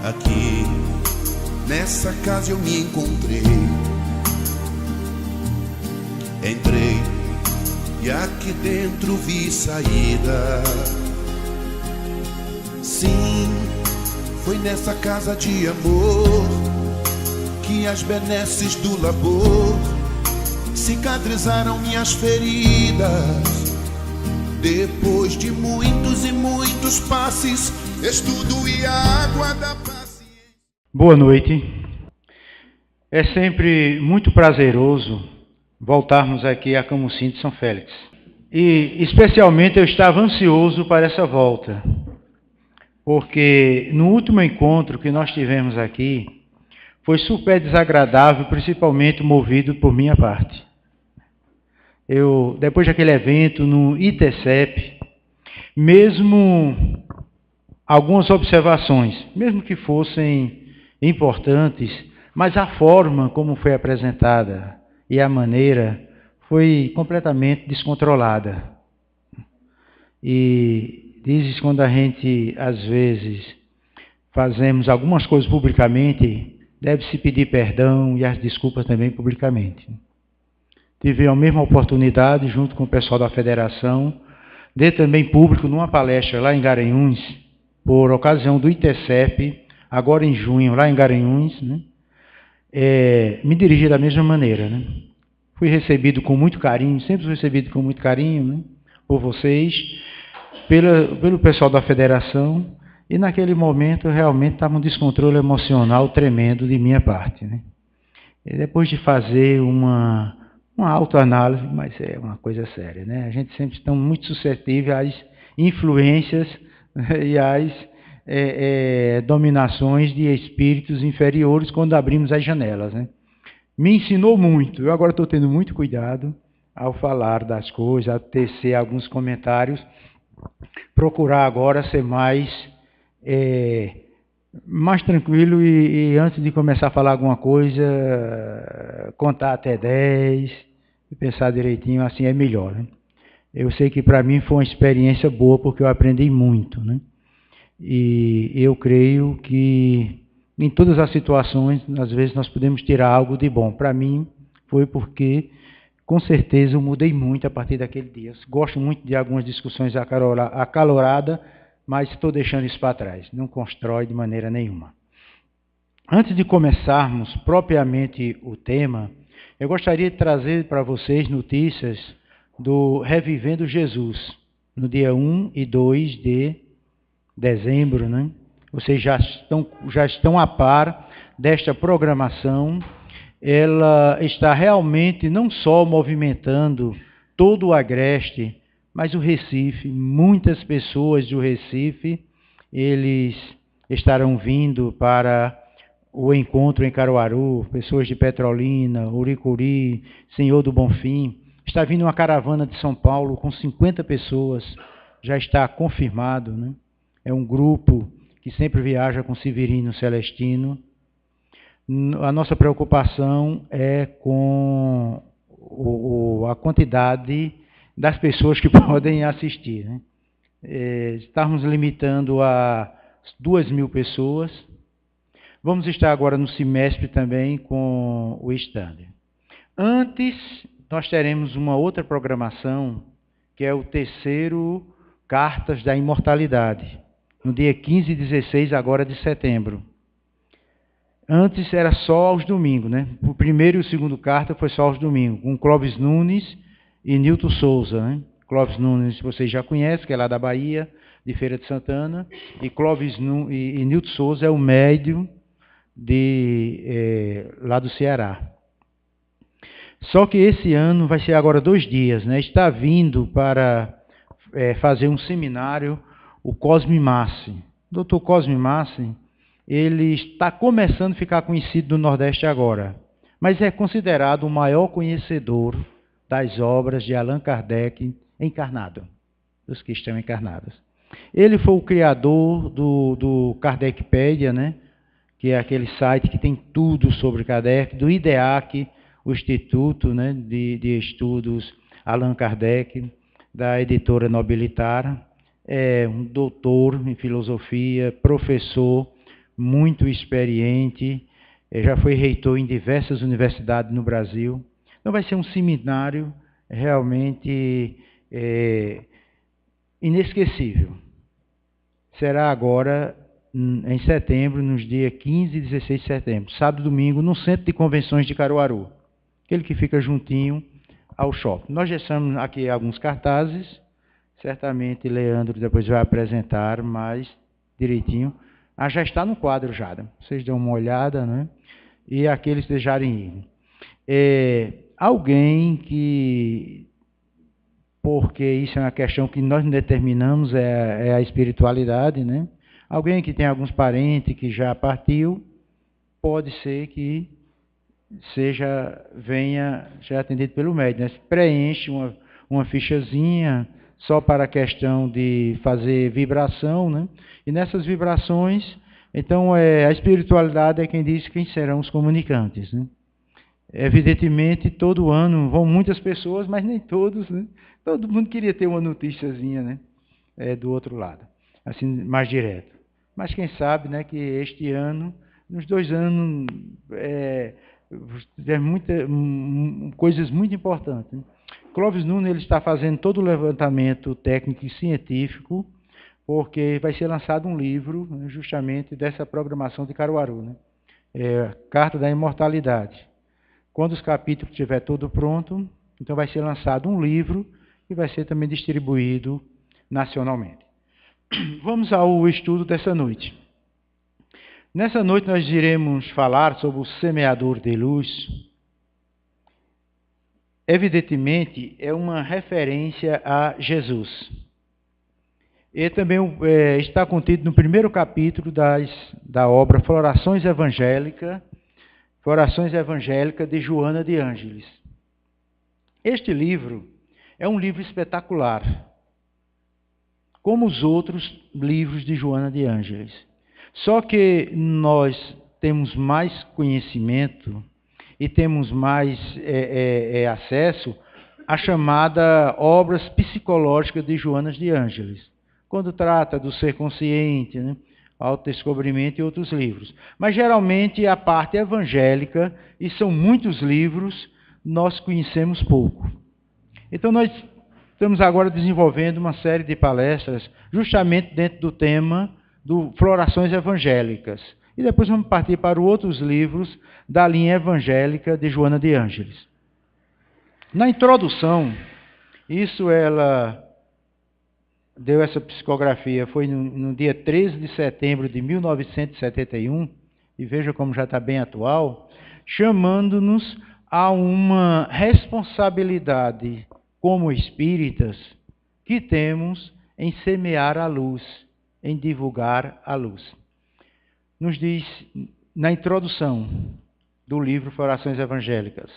Aqui, nessa casa eu me encontrei. Entrei e aqui dentro vi saída. Sim, foi nessa casa de amor que as benesses do labor cicatrizaram minhas feridas. Depois de muitos e muitos passes, estudo e água da paciência. Boa noite. É sempre muito prazeroso voltarmos aqui a Camusim de São Félix. E especialmente eu estava ansioso para essa volta, porque no último encontro que nós tivemos aqui foi super desagradável, principalmente movido por minha parte. Depois daquele evento no ITCEP, mesmo algumas observações, mesmo que fossem importantes, mas a forma como foi apresentada e a maneira foi completamente descontrolada. E dizes, quando a gente, às vezes, fazemos algumas coisas publicamente, deve-se pedir perdão e as desculpas também publicamente. Tive a mesma oportunidade, junto com o pessoal da federação, de também público numa palestra lá em Garanhuns, por ocasião do ITCEP, agora em junho, lá em Garanhuns, né? Me dirigi da mesma maneira, né? Fui recebido com muito carinho, sempre fui recebido com muito carinho, né? Por vocês, pelo pessoal da federação, e naquele momento realmente estava um descontrole emocional tremendo de minha parte, né? E depois de fazer uma autoanálise, mas é uma coisa séria, né? A gente sempre está muito suscetível às influências e às dominações de espíritos inferiores quando abrimos as janelas, né? Me ensinou muito. Eu agora estou tendo muito cuidado ao falar das coisas, a tecer alguns comentários, procurar agora ser mais tranquilo e antes de começar a falar alguma coisa, contar até 10 e pensar direitinho, assim é melhor, né? Eu sei que para mim foi uma experiência boa porque eu aprendi muito, né? E eu creio que em todas as situações, às vezes nós podemos tirar algo de bom. Para mim foi porque, com certeza, eu mudei muito a partir daquele dia. Eu gosto muito de algumas discussões acaloradas, mas estou deixando isso para trás. Não constrói de maneira nenhuma. Antes de começarmos propriamente o tema, eu gostaria de trazer para vocês notícias do Revivendo Jesus, no dia 1 e 2 de dezembro, né? Vocês já estão a par desta programação. Ela está realmente não só movimentando todo o Agreste, mas o Recife. Muitas pessoas do Recife, eles estarão vindo para o encontro em Caruaru, pessoas de Petrolina, Uricuri, Senhor do Bonfim. Está vindo uma caravana de São Paulo com 50 pessoas, já está confirmado, né? É um grupo que sempre viaja com Severino Celestino. A nossa preocupação é com a quantidade das pessoas que podem assistir, né? Estamos limitando a 2.000 pessoas. Vamos estar agora no semestre também com o stand. Antes, nós teremos uma outra programação, que é o terceiro Cartas da Imortalidade, no dia 15 e 16 agora de setembro. Antes era só aos domingos, né? O primeiro e o segundo carta foi só aos domingos, com Clóvis Nunes e Nilton Souza, né? Clóvis Nunes vocês já conhecem, que é lá da Bahia, de Feira de Santana, e Nilton Souza é o médium lá do Ceará. Só que esse ano vai ser agora 2 dias, né? Está vindo para fazer um seminário o Cosme Massi. O Dr. Cosme Massi, ele está começando a ficar conhecido no Nordeste agora, mas é considerado o maior conhecedor das obras de Allan Kardec encarnado, dos que estão encarnados. Ele foi o criador do Kardecpedia, né? Que é aquele site que tem tudo sobre Kardec, do IDEAC, o Instituto, né, de Estudos Allan Kardec, da editora Nobilitar. É um doutor em filosofia, professor, muito experiente, já foi reitor em diversas universidades no Brasil. Então vai ser um seminário realmente inesquecível. Será agora em setembro, nos dias 15 e 16 de setembro, sábado e domingo, no Centro de Convenções de Caruaru, aquele que fica juntinho ao shopping. Nós já estamos aqui alguns cartazes, certamente Leandro depois vai apresentar mais direitinho. Já está no quadro já, né? Vocês dão uma olhada, né? E aqueles desejarem ir. Alguém que, porque isso é uma questão que nós determinamos, é a espiritualidade, né? Alguém que tem alguns parentes que já partiu, pode ser que venha já atendido pelo médico, né? Preenche uma fichazinha só para a questão de fazer vibração, né? E nessas vibrações, então a espiritualidade é quem diz quem serão os comunicantes, né? Evidentemente, todo ano vão muitas pessoas, mas nem todos, né? Todo mundo queria ter uma noticiazinha, né? Do outro lado, assim, mais direto. Mas quem sabe, né, que este ano, nos 2 anos, coisas muito importantes, né? Clóvis Nunes ele está fazendo todo o levantamento técnico e científico, porque vai ser lançado um livro, né, justamente dessa programação de Caruaru, né? Carta da Imortalidade. Quando os capítulos estiver todo pronto, então vai ser lançado um livro e vai ser também distribuído nacionalmente. Vamos ao estudo dessa noite. Nessa noite nós iremos falar sobre o semeador de luz. Evidentemente, é uma referência a Jesus. E também está contido no primeiro capítulo da obra Florações Evangélicas de Joana de Ângeles. Este livro é um livro espetacular, como os outros livros de Joana de Ângeles. Só que nós temos mais conhecimento e temos mais acesso à chamada obras psicológicas de Joana de Ângeles, quando trata do ser consciente, né? Autodescobrimento e outros livros. Mas geralmente a parte evangélica, e são muitos livros, nós conhecemos pouco. Então nós estamos agora desenvolvendo uma série de palestras justamente dentro do tema do Florações Evangélicas. E depois vamos partir para outros livros da linha evangélica de Joana de Ângeles. Na introdução, isso ela deu essa psicografia, foi no dia 13 de setembro de 1971, e veja como já está bem atual, chamando-nos a uma responsabilidade como espíritas que temos em semear a luz, em divulgar a luz. Nos diz na introdução do livro Florações Evangélicas: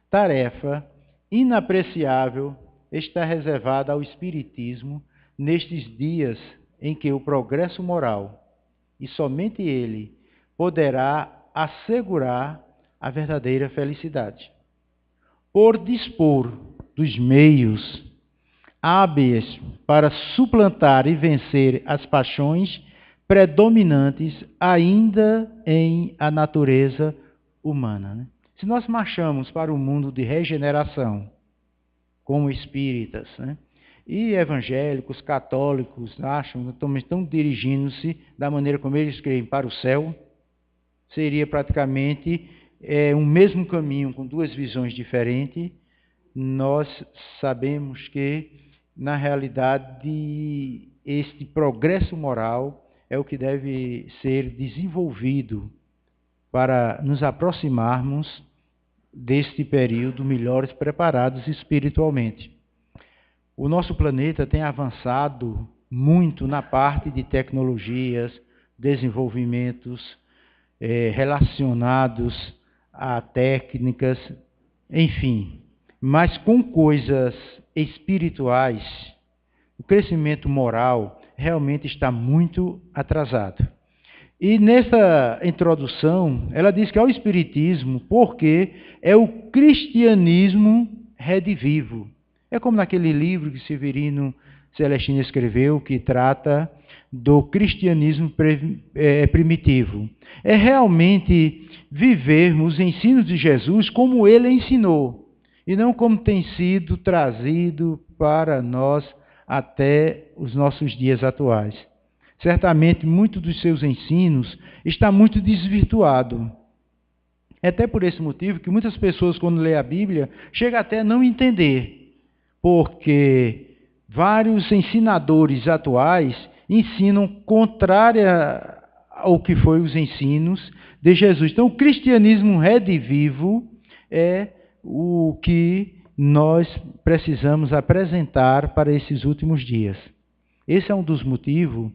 tarefa inapreciável está reservada ao espiritismo nestes dias em que o progresso moral, e somente ele, poderá assegurar a verdadeira felicidade. Por dispor dos meios hábeis para suplantar e vencer as paixões predominantes ainda em a natureza humana, né? Se nós marchamos para o mundo de regeneração, como espíritas, né? E evangélicos, católicos, acham que estão dirigindo-se da maneira como eles creem para o céu, seria praticamente um mesmo caminho com duas visões diferentes. Nós sabemos que, na realidade, este progresso moral é o que deve ser desenvolvido para nos aproximarmos deste período melhores preparados espiritualmente. O nosso planeta tem avançado muito na parte de tecnologias, desenvolvimentos relacionados a técnicas, enfim. Mas com coisas espirituais, o crescimento moral realmente está muito atrasado. E nessa introdução, ela diz que é o espiritismo porque é o cristianismo redivivo. É como naquele livro que Severino Celestino escreveu, que trata do cristianismo primitivo. É realmente vivermos os ensinos de Jesus como ele ensinou, e não como tem sido trazido para nós até os nossos dias atuais. Certamente, muito dos seus ensinos está muito desvirtuado. É até por esse motivo que muitas pessoas, quando lêem a Bíblia, chegam até a não entender, porque vários ensinadores atuais ensinam contrária ao que foi os ensinos de Jesus. Então, o cristianismo redivivo é o que nós precisamos apresentar para esses últimos dias. Esse é um dos motivos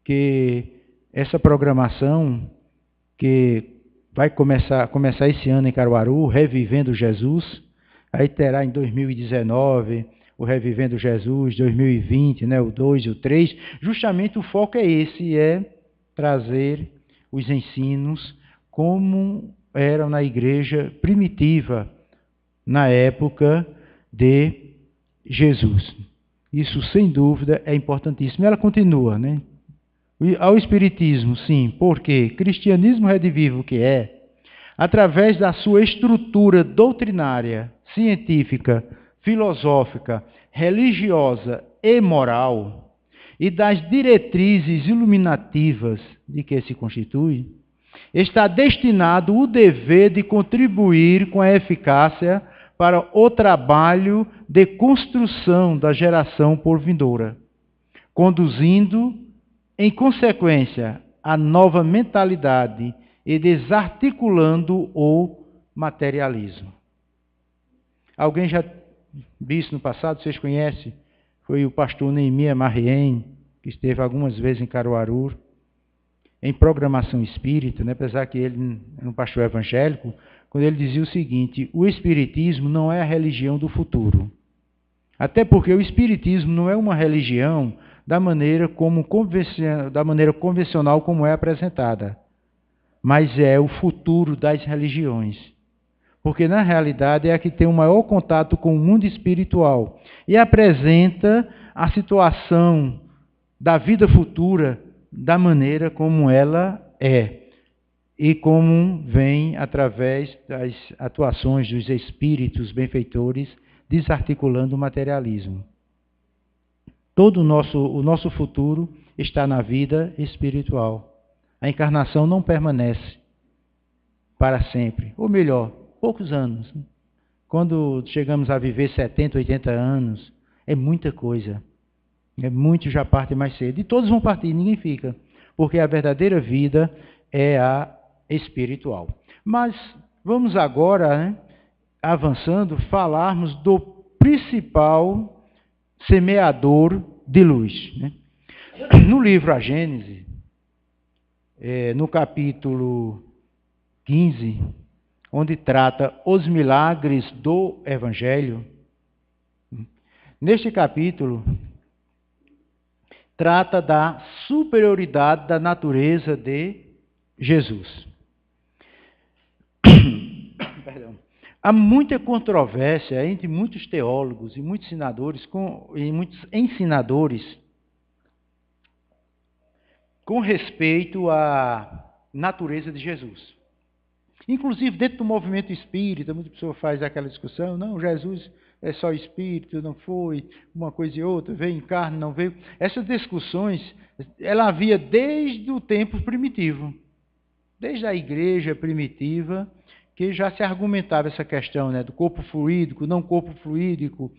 que essa programação que vai começar esse ano em Caruaru, Revivendo Jesus, aí terá em 2019 o Revivendo Jesus, 2020, né, o 2 e o 3, justamente o foco é esse, é trazer os ensinos como eram na igreja primitiva, na época de Jesus. Isso, sem dúvida, é importantíssimo. Ela continua, né? Ao Espiritismo, sim, porque cristianismo redivivo que é, através da sua estrutura doutrinária, científica, filosófica, religiosa e moral, e das diretrizes iluminativas de que se constitui, está destinado o dever de contribuir com a eficácia para o trabalho de construção da geração por vindoura, conduzindo, em consequência, a nova mentalidade e desarticulando o materialismo. Alguém já disse no passado, vocês conhecem, foi o pastor Neemias Marrien, que esteve algumas vezes em Caruaru, em programação espírita, né? Apesar que ele é um pastor evangélico, quando ele dizia o seguinte: o espiritismo não é a religião do futuro. Até porque o espiritismo não é uma religião da maneira convencional como é apresentada, mas é o futuro das religiões. Porque, na realidade, é a que tem o maior contato com o mundo espiritual e apresenta a situação da vida futura da maneira como ela é e como vem através das atuações dos espíritos benfeitores desarticulando o materialismo. Todo o nosso futuro está na vida espiritual. A encarnação não permanece para sempre, ou melhor, poucos anos. Quando chegamos a viver 70, 80 anos, é muita coisa. Muitos já partem mais cedo. E todos vão partir, ninguém fica. Porque a verdadeira vida é a espiritual. Mas vamos agora, né, avançando, falarmos do principal semeador de luz. Né? No livro A Gênese, no capítulo 15, onde trata os milagres do Evangelho, neste capítulo, trata da superioridade da natureza de Jesus. Perdão. Há muita controvérsia entre muitos teólogos e muitos ensinadores com respeito à natureza de Jesus. Inclusive, dentro do movimento espírita, muita pessoa faz aquela discussão, não, Jesus é só espírito, não foi uma coisa e outra, veio em carne, não veio. Essas discussões, ela havia desde o tempo primitivo, desde a igreja primitiva, que já se argumentava essa questão, né, do corpo fluídico, não corpo fluídico,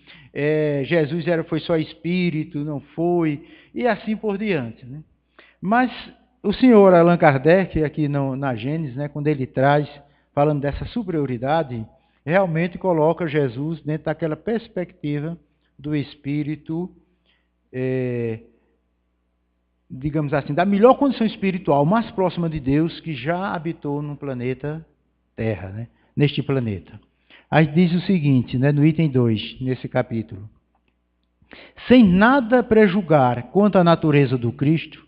Jesus foi só espírito, não foi, e assim por diante. Né? Mas o senhor Allan Kardec, aqui na Gênesis, né, quando ele traz, falando dessa superioridade, realmente coloca Jesus dentro daquela perspectiva do espírito, digamos assim, da melhor condição espiritual, mais próxima de Deus, que já habitou no planeta Terra, né, neste planeta. Aí diz o seguinte, né, no item 2, nesse capítulo: sem nada prejulgar quanto à natureza do Cristo,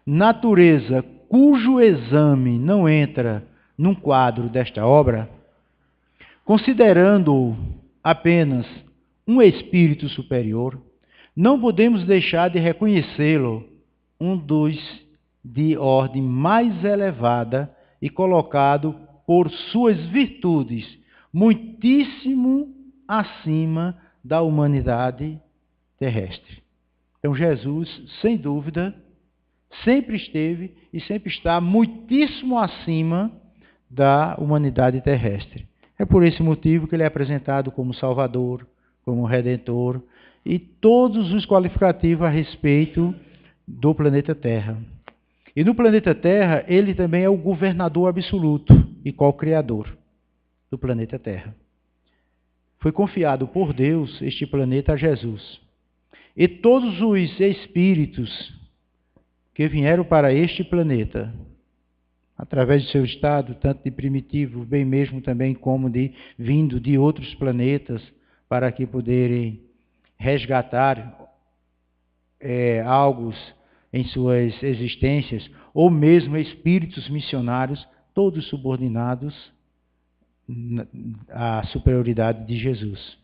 natureza cujo exame não entra num quadro desta obra, considerando-o apenas um espírito superior, não podemos deixar de reconhecê-lo um dos de ordem mais elevada e colocado por suas virtudes muitíssimo acima da humanidade terrestre. Então Jesus, sem dúvida, sempre esteve e sempre está muitíssimo acima da humanidade terrestre. É por esse motivo que ele é apresentado como Salvador, como Redentor, e todos os qualificativos a respeito do planeta Terra. E no planeta Terra, ele também é o governador absoluto e co-criador do planeta Terra. Foi confiado por Deus este planeta a Jesus. E todos os espíritos que vieram para este planeta, através de seu estado, tanto de primitivo, bem mesmo também como de vindo de outros planetas, para que poderem resgatar algo em suas existências, ou mesmo espíritos missionários, todos subordinados à superioridade de Jesus.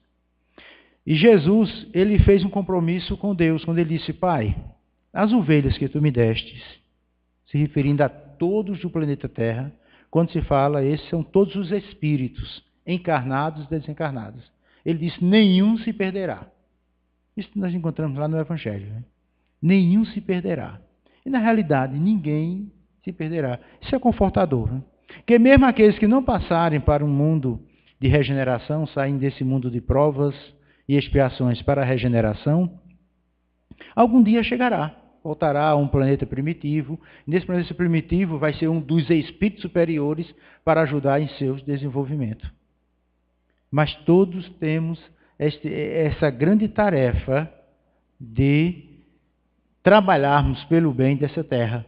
E Jesus, ele fez um compromisso com Deus, quando ele disse: Pai, as ovelhas que tu me destes, se referindo a todos do planeta Terra, quando se fala, esses são todos os espíritos, encarnados e desencarnados. Ele disse: nenhum se perderá. Isso nós encontramos lá no Evangelho, né? Nenhum se perderá. E na realidade, ninguém se perderá. Isso é confortador, né? Porque mesmo aqueles que não passarem para um mundo de regeneração, saem desse mundo de provas e expiações para a regeneração, algum dia chegará. Voltará a um planeta primitivo. Nesse planeta primitivo vai ser um dos espíritos superiores para ajudar em seu desenvolvimento. Mas todos temos essa grande tarefa de trabalharmos pelo bem dessa terra.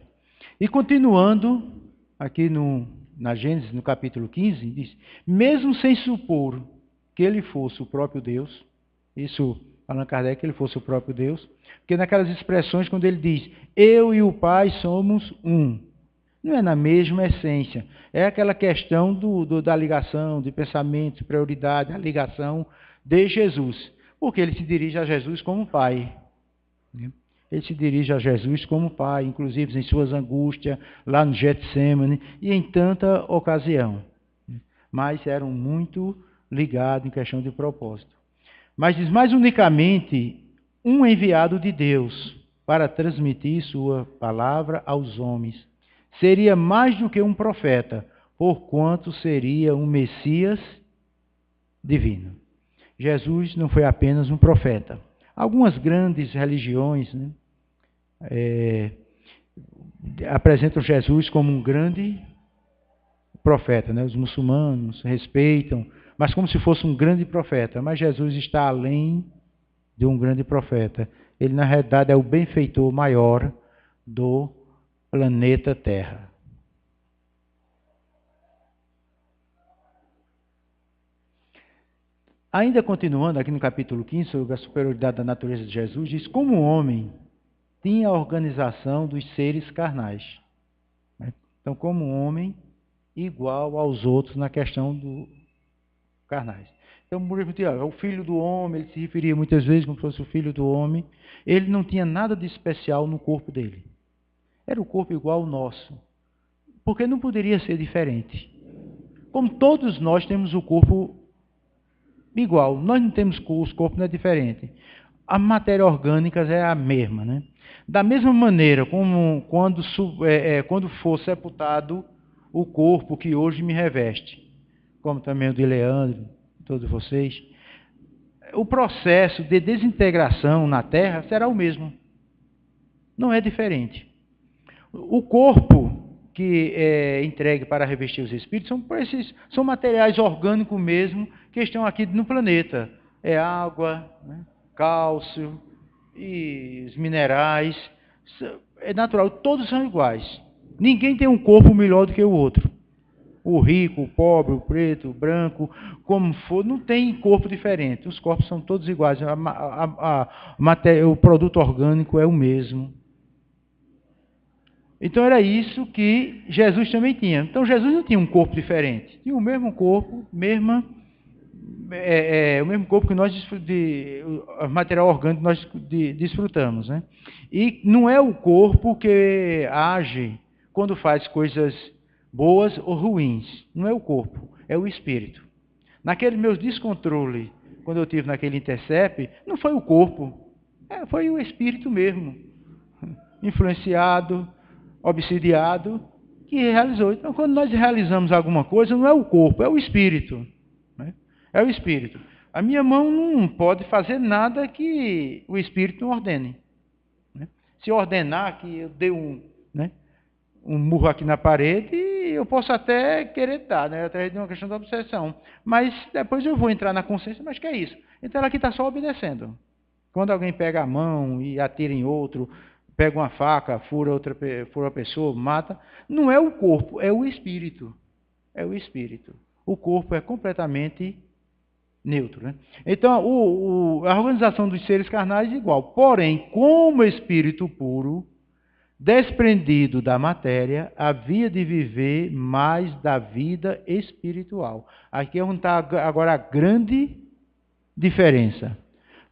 E continuando, aqui na Gênesis, no capítulo 15, diz: mesmo sem supor que ele fosse o próprio Deus, isso, Allan Kardec, que ele fosse o próprio Deus, porque naquelas expressões, quando ele diz, eu e o Pai somos um, não é na mesma essência, é aquela questão da ligação, de pensamento, prioridade, a ligação de Jesus, porque ele se dirige a Jesus como Pai. Ele se dirige a Jesus como Pai, inclusive em suas angústias, lá no Getsemane, e em tanta ocasião. Mas eram muito ligados em questão de propósito. Mas diz, mais unicamente, um enviado de Deus para transmitir sua palavra aos homens. Seria mais do que um profeta, porquanto seria um Messias divino. Jesus não foi apenas um profeta. Algumas grandes religiões, né, apresentam Jesus como um grande profeta, né? Os muçulmanos respeitam, mas como se fosse um grande profeta. Mas Jesus está além de um grande profeta. Ele, na realidade, é o benfeitor maior do planeta Terra. Ainda continuando aqui no capítulo 15, sobre a superioridade da natureza de Jesus, diz: como o homem tinha a organização dos seres carnais. Então, como um homem igual aos outros na questão do carnais. Então, o filho do homem, ele se referia muitas vezes como se fosse o filho do homem. Ele não tinha nada de especial no corpo dele. Era o corpo igual ao nosso. Porque não poderia ser diferente. Como todos nós temos o corpo igual. Nós não temos os corpos, não é diferente. A matéria orgânica é a mesma, né? Da mesma maneira como quando for sepultado o corpo que hoje me reveste, como também o de Leandro, todos vocês, o processo de desintegração na Terra será o mesmo. Não é diferente. O corpo que é entregue para revestir os espíritos são materiais orgânicos mesmo que estão aqui no planeta. É água, né? Cálcio e os minerais. É natural, todos são iguais. Ninguém tem um corpo melhor do que o outro. O rico, o pobre, o preto, o branco, como for, não tem corpo diferente. Os corpos são todos iguais. O produto orgânico é o mesmo. Então era isso que Jesus também tinha. Então Jesus não tinha um corpo diferente. Tinha o mesmo corpo, o mesmo corpo que nós o material orgânico que nós desfrutamos, né? E não é o corpo que age quando faz coisas boas ou ruins. Não é o corpo, é o espírito. Naquele meu descontrole, quando eu tive naquele intercept, não foi o corpo, foi o espírito mesmo, influenciado, obsidiado, que realizou. Então, quando nós realizamos alguma coisa, não é o corpo, é o espírito. Né? É o espírito. A minha mão não pode fazer nada que o espírito não ordene. Né? Se ordenar que eu dei um murro aqui na parede, eu posso até querer dar, né? Através de uma questão da obsessão. Mas depois eu vou entrar na consciência, mas que é isso? Então ela aqui está só obedecendo. Quando alguém pega a mão e atira em outro, pega uma faca, fura a pessoa, mata, não é o corpo, é o espírito. É o espírito. O corpo é completamente neutro. Né? Então, a organização dos seres carnais é igual. Porém, como espírito puro, desprendido da matéria, havia de viver mais da vida espiritual. Aqui é onde está agora a grande diferença.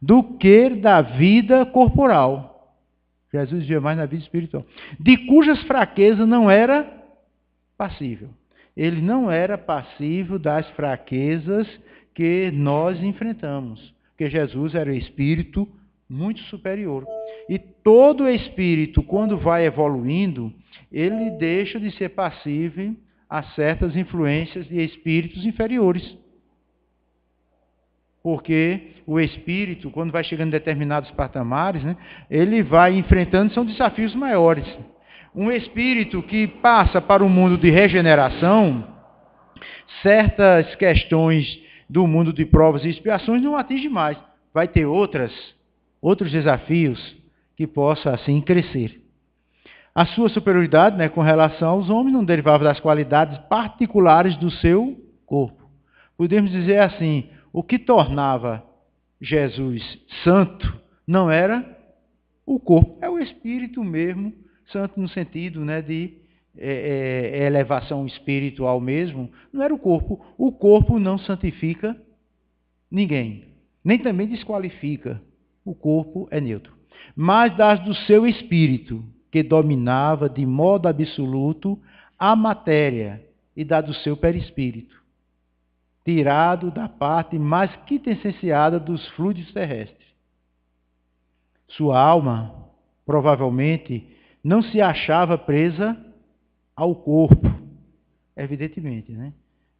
Do que da vida corporal. Jesus vivia mais na vida espiritual. De cujas fraquezas não era passível. Ele não era passível das fraquezas que nós enfrentamos. Porque Jesus era espírito muito superior. E todo espírito, quando vai evoluindo, ele deixa de ser passível a certas influências de espíritos inferiores. Porque o espírito, quando vai chegando em determinados patamares, né, ele vai enfrentando, são desafios maiores. Um espírito que passa para o mundo de regeneração, certas questões do mundo de provas e expiações não atinge mais. Vai ter outros desafios que possa assim crescer. A sua superioridade, né, com relação aos homens não derivava das qualidades particulares do seu corpo. Podemos dizer assim, o que tornava Jesus santo não era o corpo, é o espírito mesmo, santo no sentido, né, de elevação espiritual mesmo, não era o corpo. O corpo não santifica ninguém, nem também desqualifica. O corpo é neutro. Mas das do seu espírito, que dominava de modo absoluto a matéria, e da do seu perispírito, tirado da parte mais quintessenciada dos fluidos terrestres. Sua alma, provavelmente, não se achava presa ao corpo, evidentemente, né?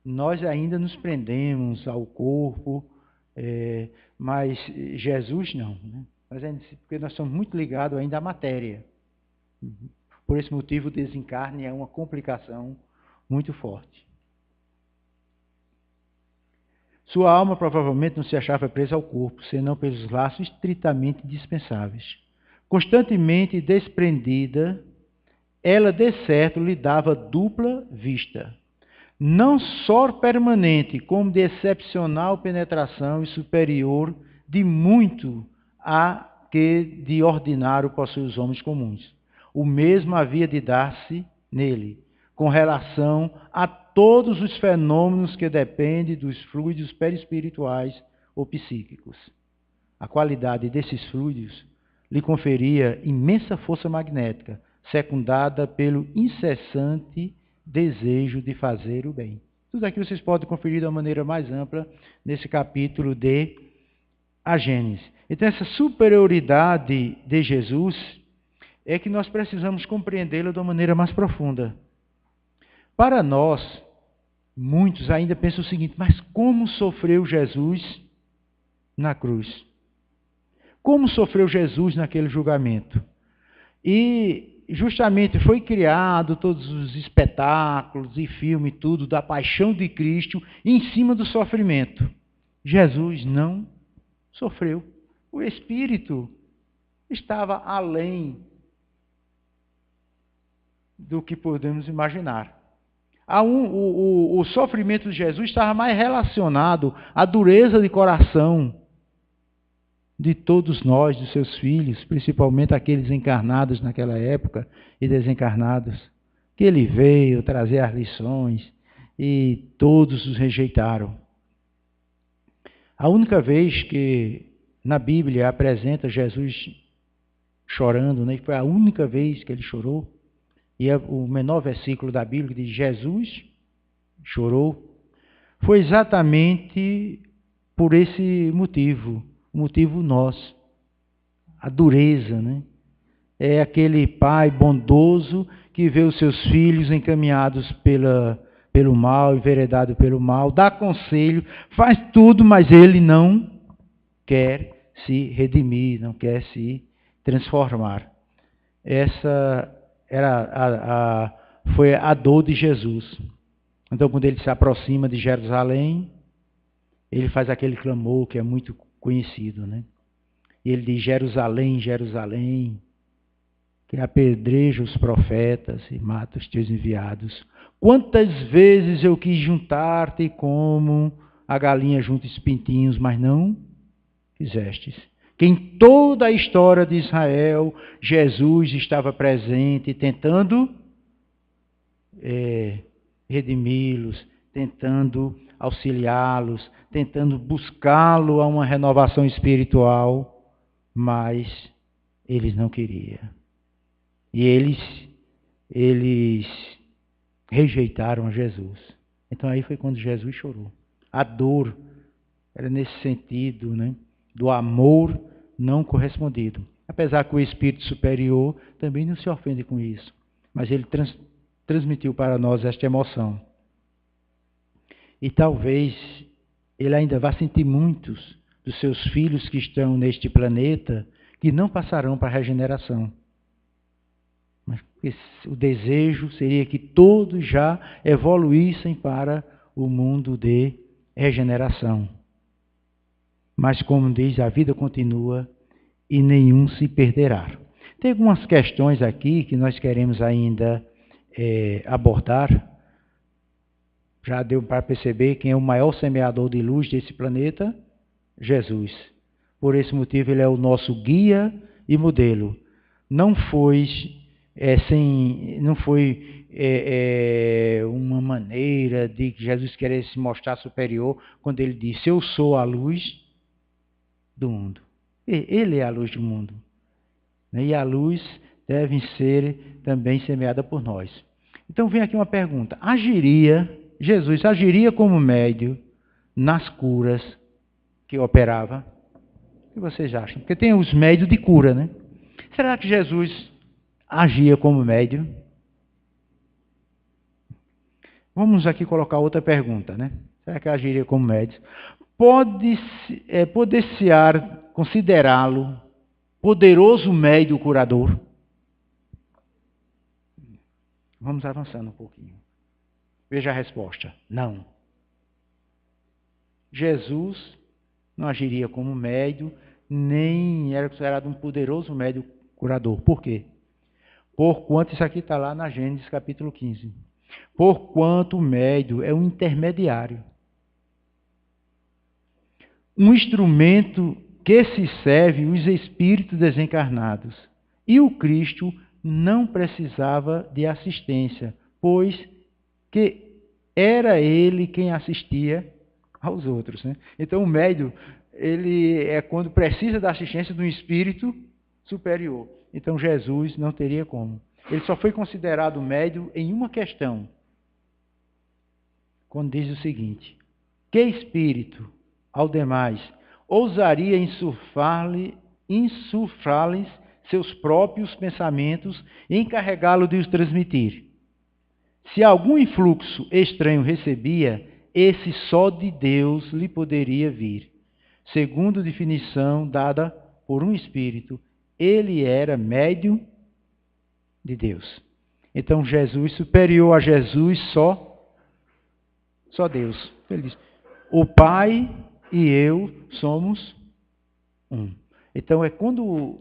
Nós ainda nos prendemos ao corpo, mas Jesus não, né? Porque nós somos muito ligados ainda à matéria. Por esse motivo, o desencarne é uma complicação muito forte. Sua alma provavelmente não se achava presa ao corpo, senão pelos laços estritamente dispensáveis. Constantemente desprendida, ela de certo lhe dava dupla vista, não só permanente, como de excepcional penetração e superior de muito a que de ordinário possuem os homens comuns. O mesmo havia de dar-se nele, com relação a todos os fenômenos que dependem dos fluidos perispirituais ou psíquicos. A qualidade desses fluidos lhe conferia imensa força magnética, secundada pelo incessante desejo de fazer o bem. Tudo aquilo vocês podem conferir de uma maneira mais ampla nesse capítulo de A Gênese. Então, essa superioridade de Jesus é que nós precisamos compreendê-la de uma maneira mais profunda. Para nós, muitos ainda pensam o seguinte, mas como sofreu Jesus na cruz? Como sofreu Jesus naquele julgamento? E justamente foi criado todos os espetáculos e filme e tudo da paixão de Cristo em cima do sofrimento. Jesus não sofreu. O Espírito estava além do que podemos imaginar. O sofrimento de Jesus estava mais relacionado à dureza de coração de todos nós, de seus filhos, principalmente aqueles encarnados naquela época e desencarnados, que ele veio trazer as lições e todos os rejeitaram. A única vez que na Bíblia apresenta Jesus chorando, né? Foi a única vez que ele chorou. E é o menor versículo da Bíblia que diz Jesus chorou. Foi exatamente por esse motivo, o motivo nosso, a dureza, né? É aquele pai bondoso que vê os seus filhos encaminhados pelo mal, enveredado pelo mal, dá conselho, faz tudo, mas ele não quer se redimir, não quer se transformar. Essa foi a dor de Jesus. Então, quando ele se aproxima de Jerusalém, ele faz aquele clamor que é muito conhecido, né? E ele diz: Jerusalém, Jerusalém, que apedreja os profetas e mata os teus enviados. Quantas vezes eu quis juntar-te como a galinha junta os pintinhos, mas não quisestes. Que em toda a história de Israel, Jesus estava presente, tentando redimi-los, tentando auxiliá-los, tentando buscá-lo a uma renovação espiritual, mas eles não queriam. E eles rejeitaram Jesus. Então aí foi quando Jesus chorou. A dor era nesse sentido, né? Do amor não correspondido. Apesar que o Espírito Superior também não se ofende com isso. Mas ele transmitiu para nós esta emoção. E talvez ele ainda vá sentir muitos dos seus filhos que estão neste planeta que não passarão para a regeneração. Mas o desejo seria que todos já evoluíssem para o mundo de regeneração. Mas como diz, a vida continua e nenhum se perderá. Tem algumas questões aqui que nós queremos ainda abordar. Já deu para perceber quem é o maior semeador de luz desse planeta? Jesus. Por esse motivo ele é o nosso guia e modelo. Não foi uma maneira de que Jesus querer se mostrar superior quando ele disse: eu sou a luz do mundo. Ele é a luz do mundo. E a luz deve ser também semeada por nós. Então vem aqui uma pergunta. Jesus agiria como médio nas curas que operava? O que vocês acham? Porque tem os médios de cura, né? Será que Jesus agia como médio? Vamos aqui colocar outra pergunta, né? Será que agiria como médio? Pode-se considerá-lo poderoso médio curador? Vamos avançando um pouquinho. Veja a resposta. Não. Jesus não agiria como médio, nem era considerado um poderoso médio curador. Por quê? Porquanto, isso aqui está lá na Gênesis capítulo 15. Porquanto o médio é um intermediário. Um instrumento que se serve os espíritos desencarnados. E o Cristo não precisava de assistência, pois que era ele quem assistia aos outros, né? Então o médium, ele é quando precisa da assistência de um espírito superior. Então Jesus não teria como. Ele só foi considerado médium em uma questão, quando diz o seguinte: que espírito, ao demais, ousaria insuflar-lhes seus próprios pensamentos e encarregá-lo de os transmitir? Se algum influxo estranho recebia, esse só de Deus lhe poderia vir. Segundo definição dada por um espírito, ele era médium de Deus. Então Jesus, superior a Jesus, só Deus. Feliz. O Pai e eu somos um. Então é quando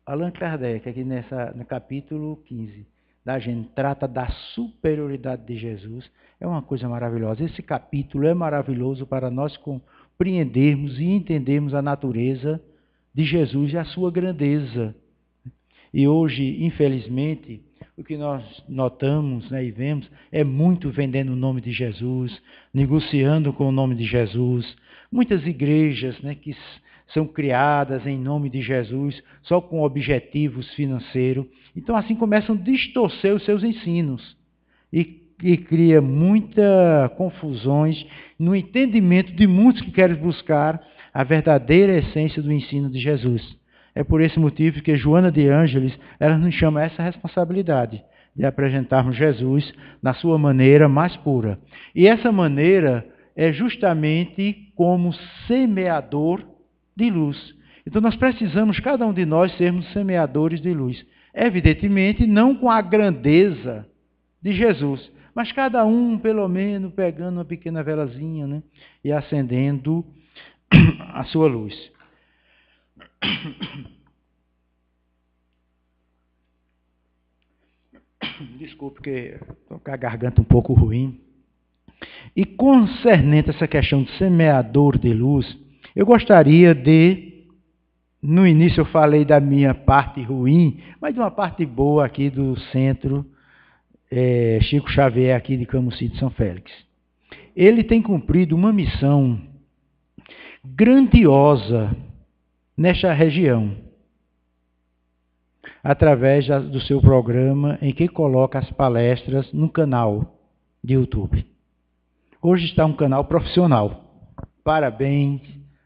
Allan Kardec, aqui no capítulo 15, da gente trata da superioridade de Jesus, é uma coisa maravilhosa. Esse capítulo é maravilhoso para nós compreendermos e entendermos a natureza de Jesus e a sua grandeza. E hoje, infelizmente, o que nós notamos, né, e vemos, é muito vendendo o nome de Jesus, negociando com o nome de Jesus. Muitas igrejas, né, que são criadas em nome de Jesus, só com objetivos financeiros. Então, assim começam a distorcer os seus ensinos e cria muitas confusões no entendimento de muitos que querem buscar a verdadeira essência do ensino de Jesus. É por esse motivo que Joana de Ângeles, ela nos chama a essa responsabilidade de apresentarmos Jesus na sua maneira mais pura. E essa maneira é justamente como semeador de luz. Então nós precisamos, cada um de nós, sermos semeadores de luz. Evidentemente, não com a grandeza de Jesus, mas cada um, pelo menos, pegando uma pequena velazinha, né, e acendendo a sua luz. Desculpe, porque estou com a garganta um pouco ruim. E concernente essa questão de semeador de luz, eu gostaria de, no início eu falei da minha parte ruim, mas de uma parte boa aqui do centro, Chico Xavier, aqui de Camucí de São Félix. Ele tem cumprido uma missão grandiosa nesta região, através do seu programa em que coloca as palestras no canal de YouTube. Hoje está um canal profissional. Parabéns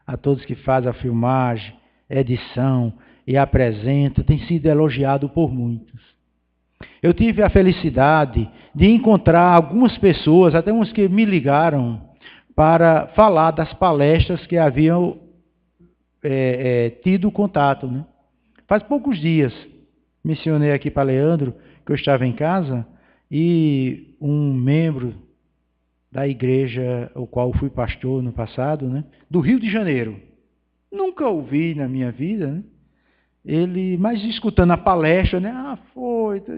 a todos que fazem a filmagem, edição e apresentam. Tem sido elogiado por muitos. Eu tive a felicidade de encontrar algumas pessoas, até uns que me ligaram, para falar das palestras que haviam tido contato, né? Faz poucos dias, mencionei aqui para Leandro que eu estava em casa e um membro da igreja, o qual fui pastor no passado, né, do Rio de Janeiro, nunca ouvi na minha vida, né? Ele, mas escutando a palestra, né,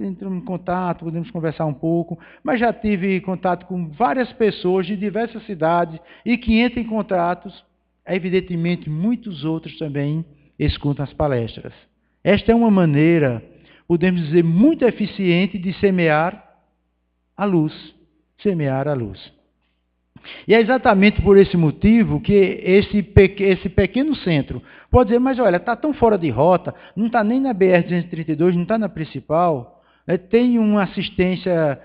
entramos em contato, podemos conversar um pouco, mas já tive contato com várias pessoas de diversas cidades e que entram em contatos, evidentemente muitos outros também escutam as palestras. Esta é uma maneira, podemos dizer, muito eficiente de semear a luz, semear a luz. E é exatamente por esse motivo que esse pequeno centro pode dizer, mas olha, está tão fora de rota, não está nem na BR-232, não está na principal, né, tem uma assistência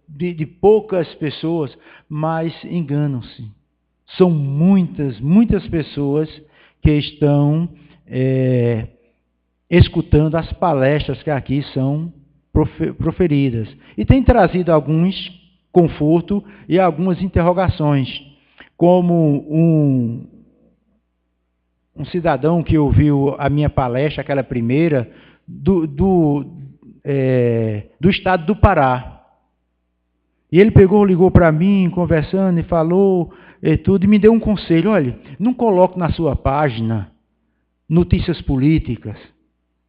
de poucas pessoas, mas enganam-se. São muitas pessoas que estão escutando as palestras que aqui são proferidas. E tem trazido alguns conforto e algumas interrogações, como um cidadão que ouviu a minha palestra, aquela primeira, do estado do Pará. E ele ligou para mim, conversando, e falou tudo, e me deu um conselho, olha, não coloque na sua página notícias políticas.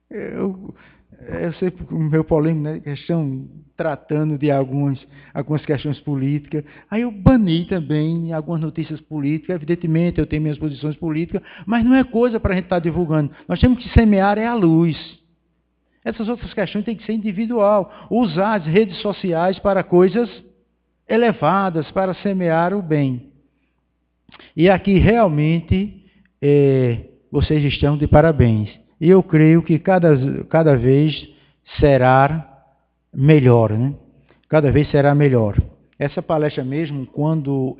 Eu sei que o meu polêmico, né, questão tratando de algumas questões políticas. Aí eu bani também algumas notícias políticas. Evidentemente, eu tenho minhas posições políticas, mas não é coisa para a gente estar divulgando. Nós temos que semear a luz. Essas outras questões têm que ser individual. Usar as redes sociais para coisas elevadas, para semear o bem. E aqui realmente vocês estão de parabéns. E eu creio que cada vez será melhor, né? Cada vez será melhor. Essa palestra mesmo, quando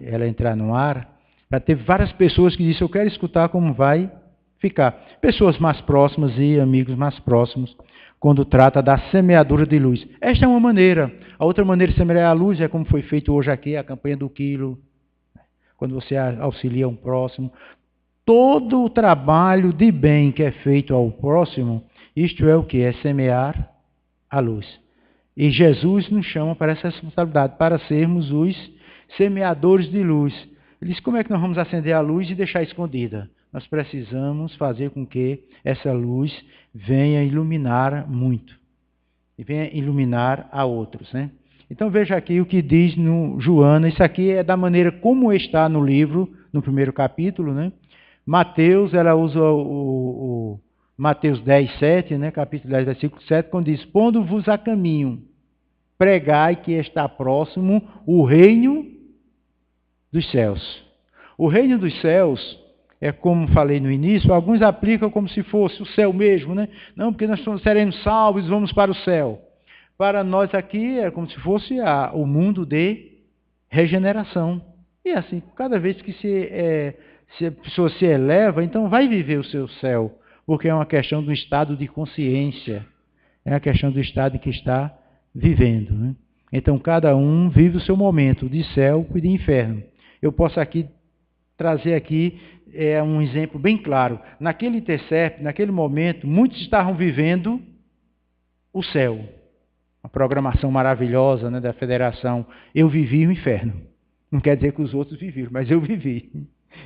ela entrar no ar, já teve várias pessoas que disseram, eu quero escutar como vai ficar. Pessoas mais próximas e amigos mais próximos, quando trata da semeadura de luz. Esta é uma maneira. A outra maneira de semear a luz é como foi feito hoje aqui, a campanha do quilo, quando você auxilia um próximo. Todo o trabalho de bem que é feito ao próximo, isto é o que? É semear a luz. E Jesus nos chama para essa responsabilidade, para sermos os semeadores de luz. Ele diz, como é que nós vamos acender a luz e deixar escondida? Nós precisamos fazer com que essa luz venha iluminar muito. E venha iluminar a outros, né? Então veja aqui o que diz no Joana, isso aqui é da maneira como está no livro, no primeiro capítulo, né? Mateus, ela usa o Mateus 10, 7, né, capítulo 10, versículo 7, quando diz, pondo-vos a caminho, pregai que está próximo o reino dos céus. O reino dos céus é como falei no início, alguns aplicam como se fosse o céu mesmo, né? Não, porque nós seremos salvos e vamos para o céu. Para nós aqui é como se fosse o mundo de regeneração. E assim, cada vez que se a pessoa se eleva, então vai viver o seu céu, porque é uma questão do estado de consciência, é a questão do estado que está vivendo, né? Então cada um vive o seu momento de céu e de inferno. Eu posso aqui trazer aqui um exemplo bem claro. Naquele intercept, naquele momento, muitos estavam vivendo o céu. Uma programação maravilhosa, né, da federação. Eu vivi o inferno. Não quer dizer que os outros viviram, mas eu vivi.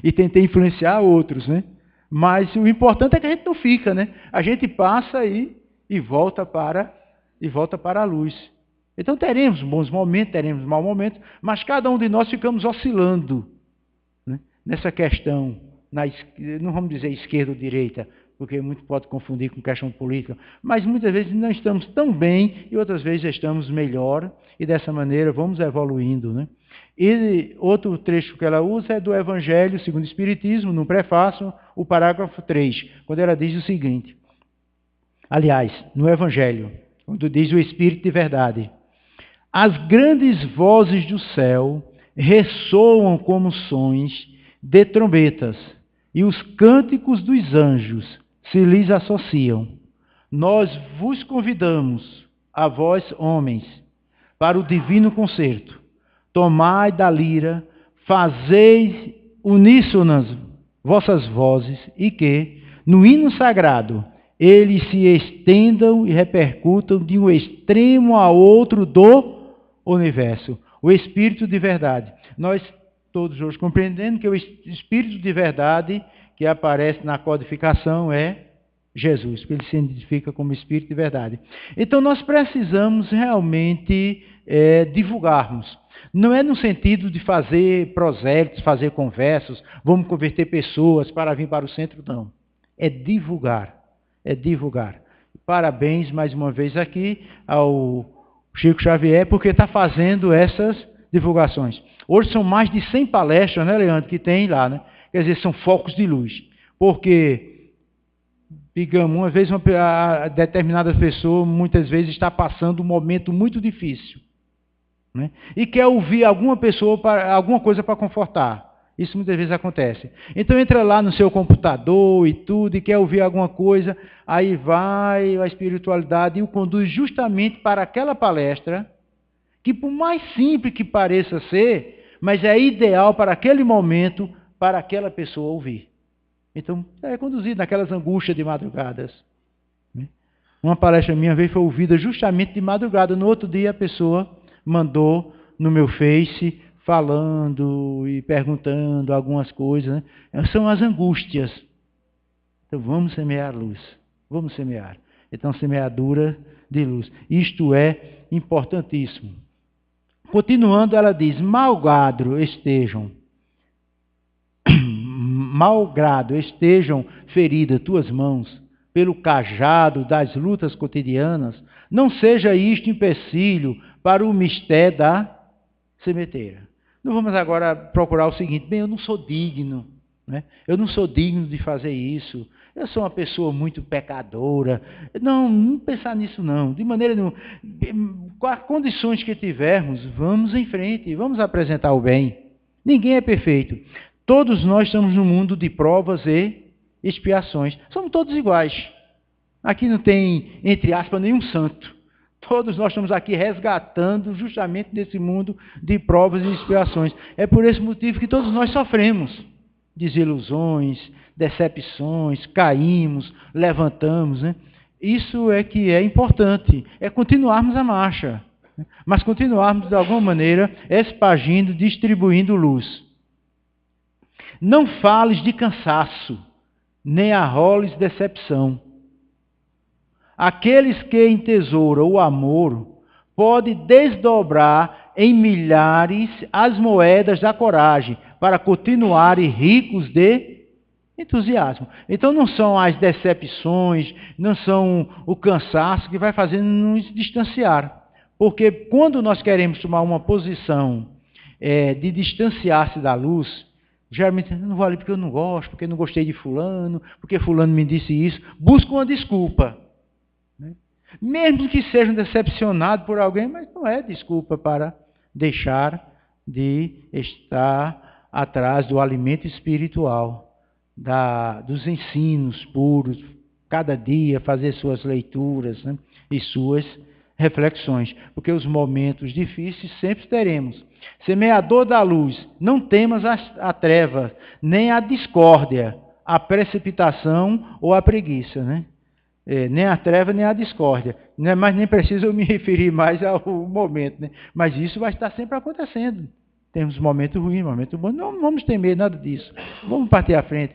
E tentei influenciar outros, né? Mas o importante é que a gente não fica, né? A gente passa aí e volta para a luz. Então teremos bons momentos, teremos maus momentos, mas cada um de nós ficamos oscilando, né, nessa questão, não vamos dizer esquerda ou direita, porque muito pode confundir com questão política, mas muitas vezes não estamos tão bem e outras vezes estamos melhor, e dessa maneira vamos evoluindo, né? E outro trecho que ela usa é do Evangelho segundo o Espiritismo, no prefácio, o parágrafo 3, quando ela diz o seguinte, aliás, no Evangelho, quando diz o Espírito de verdade, as grandes vozes do céu ressoam como sons de trombetas, e os cânticos dos anjos se lhes associam. Nós vos convidamos, a vós, homens, para o divino concerto. Tomai da lira, fazei uníssonas vossas vozes, e que, no hino sagrado, eles se estendam e repercutam de um extremo a outro do universo. O Espírito de verdade. Nós todos hoje compreendendo que o Espírito de verdade que aparece na codificação é Jesus, porque ele se identifica como Espírito de verdade. Então nós precisamos realmente divulgarmos. Não é no sentido de fazer prosélitos, fazer conversos, vamos converter pessoas para vir para o centro, não. É divulgar, é divulgar. Parabéns mais uma vez aqui ao Chico Xavier, porque está fazendo essas divulgações. Hoje são mais de 100 palestras, né, Leandro, que tem lá, né? Quer dizer, são focos de luz. Porque, digamos, uma vez uma determinada pessoa, muitas vezes, está passando um momento muito difícil, né? E quer ouvir alguma coisa para confortar. Isso muitas vezes acontece. Então entra lá no seu computador e tudo, e quer ouvir alguma coisa, aí vai a espiritualidade e o conduz justamente para aquela palestra, que por mais simples que pareça ser, mas é ideal para aquele momento, para aquela pessoa ouvir. Então, é conduzido naquelas angústias de madrugadas. Uma palestra minha vez foi ouvida justamente de madrugada. No outro dia a pessoa mandou no meu Face, falando e perguntando algumas coisas, né? São as angústias. Então vamos semear luz. Vamos semear. Então, semeadura de luz. Isto é importantíssimo. Continuando, ela diz, malgrado estejam feridas tuas mãos pelo cajado das lutas cotidianas, não seja isto empecilho para o mistério da sementeira. Não vamos agora procurar o seguinte, bem, eu não sou digno, né? Eu não sou digno de fazer isso, eu sou uma pessoa muito pecadora. Não pensar nisso não, de maneira nenhuma. Com as condições que tivermos, vamos em frente, vamos apresentar o bem. Ninguém é perfeito. Todos nós estamos no mundo de provas e expiações. Somos todos iguais. Aqui não tem, entre aspas, nenhum santo. Todos nós estamos aqui resgatando justamente desse mundo de provas e expiações. É por esse motivo que todos nós sofremos desilusões, decepções, caímos, levantamos, né? Isso é que é importante, é continuarmos a marcha, né? Mas continuarmos de alguma maneira espargindo, distribuindo luz. Não fales de cansaço, nem arroles decepção. Aqueles que entesouram o amor pode desdobrar em milhares as moedas da coragem para continuarem ricos de Entusiasmo. Então não são as decepções, não são o cansaço que vai fazendo nos distanciar. Porque quando nós queremos tomar uma posição de distanciar-se da luz, geralmente não vou ali porque eu não gosto, porque eu não gostei de fulano, porque fulano me disse isso, busca uma desculpa. Né? Mesmo que sejam decepcionados por alguém, mas não é desculpa para deixar de estar atrás do alimento espiritual, dos ensinos puros, cada dia fazer suas leituras, né, e suas reflexões, porque os momentos difíceis sempre teremos. Semeador da luz, não temas a treva, nem a discórdia, a precipitação ou a preguiça, né? Nem a treva, nem a discórdia. Mas nem preciso eu me referir mais ao momento, né? Mas isso vai estar sempre acontecendo. Temos momentos ruins, momentos bons, não vamos temer nada disso. Vamos partir à frente.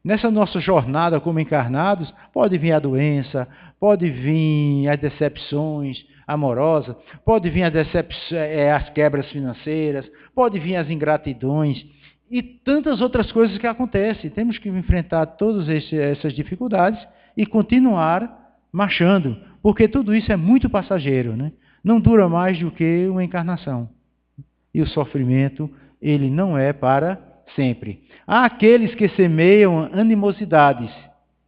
Nessa nossa jornada como encarnados, pode vir a doença, pode vir as decepções amorosas, pode vir as quebras financeiras, pode vir as ingratidões e tantas outras coisas que acontecem. Temos que enfrentar todas essas dificuldades e continuar marchando, porque tudo isso é muito passageiro, né? Não dura mais do que uma encarnação. E o sofrimento, ele não é para sempre. Há aqueles que semeiam animosidades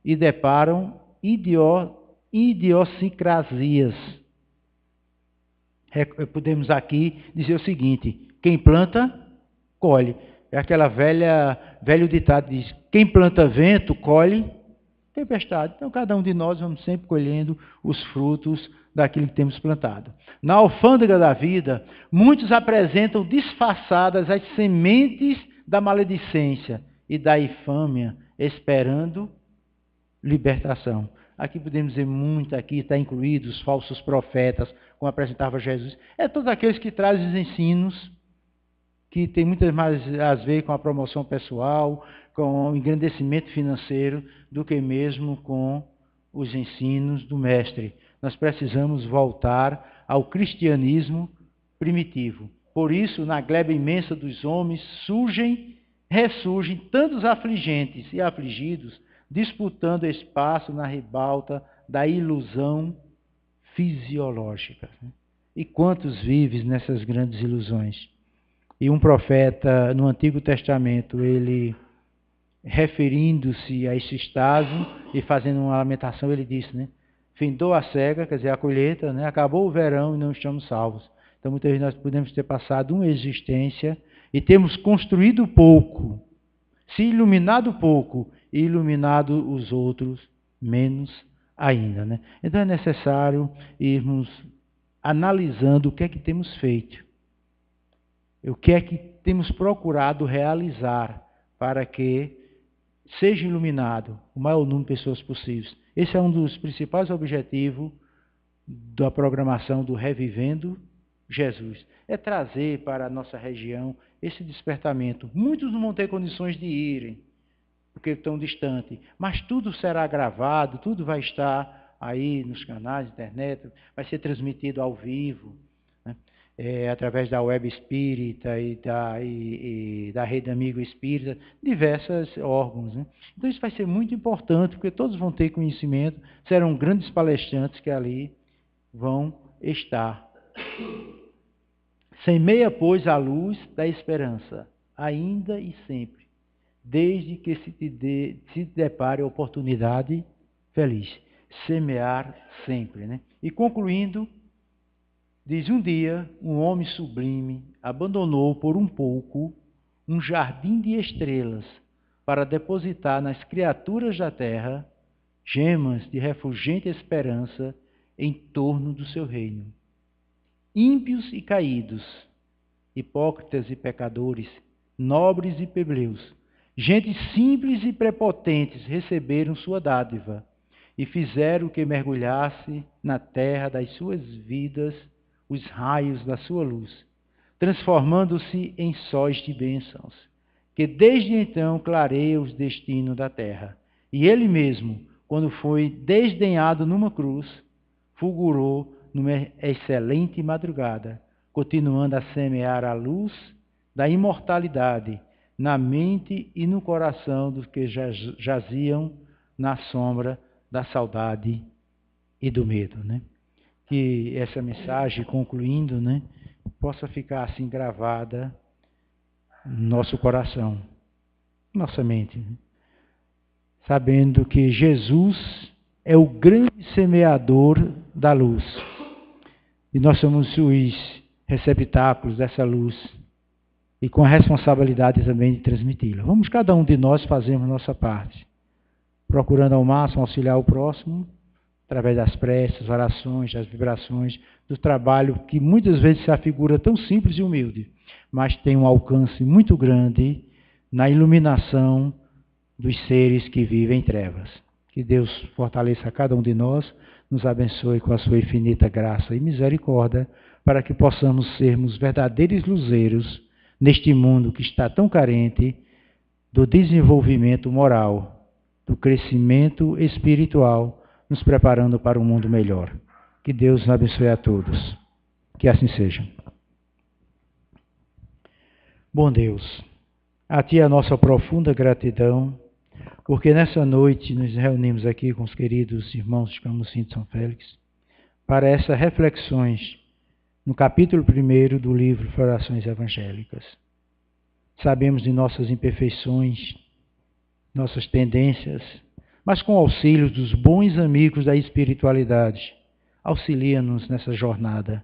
e deparam idiosincrasias. Podemos aqui dizer o seguinte: quem planta, colhe. É aquela velho ditado que diz: quem planta vento, colhe tempestade. Então, cada um de nós vamos sempre colhendo os frutos daquilo que temos plantado. Na alfândega da vida, muitos apresentam disfarçadas as sementes da maledicência e da infâmia, esperando libertação. Aqui podemos dizer muito, aqui está incluídos os falsos profetas, como apresentava Jesus. É todos aqueles que trazem os ensinos, que tem muitas mais a ver com a promoção pessoal, com o engrandecimento financeiro, do que mesmo com os ensinos do Mestre. Nós precisamos voltar ao cristianismo primitivo. Por isso, na gleba imensa dos homens, ressurgem tantos afligentes e afligidos, disputando espaço na ribalta da ilusão fisiológica. E quantos vivem nessas grandes ilusões? E um profeta no Antigo Testamento, ele, referindo-se a esse estado e fazendo uma lamentação, ele disse, né? Findou a cega, quer dizer, a colheita, né? Acabou o verão e não estamos salvos. Então, muitas vezes nós podemos ter passado uma existência e temos construído pouco, se iluminado pouco e iluminado os outros menos ainda, né? Então, é necessário irmos analisando o que é que temos feito, o que é que temos procurado realizar para que seja iluminado o maior número de pessoas possíveis. Esse é um dos principais objetivos da programação do Revivendo Jesus. É trazer para a nossa região esse despertamento. Muitos não vão ter condições de irem, porque estão distantes, mas tudo será gravado, tudo vai estar aí nos canais de internet, vai ser transmitido ao vivo, né? Através da Web Espírita e da Rede Amigo Espírita, diversos órgãos, né? Então isso vai ser muito importante, porque todos vão ter conhecimento, serão grandes palestrantes que ali vão estar. Semeia, pois, a luz da esperança, ainda e sempre, desde que se te depare a oportunidade feliz. Semear sempre, né? E concluindo, diz: um dia, um homem sublime abandonou por um pouco um jardim de estrelas para depositar nas criaturas da terra gemas de refulgente esperança em torno do seu reino. Ímpios e caídos, hipócritas e pecadores, nobres e plebeios, gente simples e prepotentes receberam sua dádiva e fizeram que mergulhasse na terra das suas vidas os raios da sua luz, transformando-se em sóis de bênçãos, que desde então clareia os destinos da terra. E ele mesmo, quando foi desdenhado numa cruz, fulgurou numa excelente madrugada, continuando a semear a luz da imortalidade, na mente e no coração dos que jaziam na sombra da saudade e do medo, né? Que essa mensagem, concluindo, né, possa ficar assim gravada no nosso coração, nossa mente, né? Sabendo que Jesus é o grande semeador da luz. E nós somos os receptáculos dessa luz e com a responsabilidade também de transmiti-la. Vamos cada um de nós fazermos nossa parte, procurando ao máximo auxiliar o próximo, através das preces, orações, das vibrações, do trabalho que muitas vezes se afigura tão simples e humilde, mas tem um alcance muito grande na iluminação dos seres que vivem em trevas. Que Deus fortaleça cada um de nós, nos abençoe com a sua infinita graça e misericórdia, para que possamos sermos verdadeiros luzeiros neste mundo que está tão carente do desenvolvimento moral, do crescimento espiritual, nos preparando para um mundo melhor. Que Deus nos abençoe a todos. Que assim seja. Bom Deus, a Ti a nossa profunda gratidão, porque nessa noite nos reunimos aqui com os queridos irmãos de Camusim de São Félix para essas reflexões no capítulo 1 do livro Florações Evangélicas. Sabemos de nossas imperfeições, nossas tendências, mas com o auxílio dos bons amigos da espiritualidade, auxilia-nos nessa jornada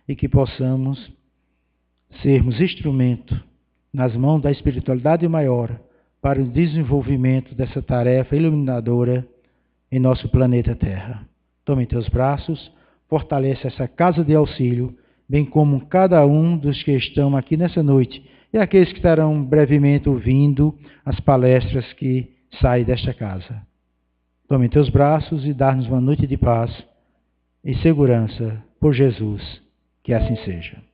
e que possamos sermos instrumento nas mãos da espiritualidade maior para o desenvolvimento dessa tarefa iluminadora em nosso planeta Terra. Tome em teus braços, fortalece essa casa de auxílio, bem como cada um dos que estão aqui nessa noite e aqueles que estarão brevemente ouvindo as palestras que saem desta casa. Tome em teus braços e dá-nos uma noite de paz e segurança por Jesus. Que assim seja.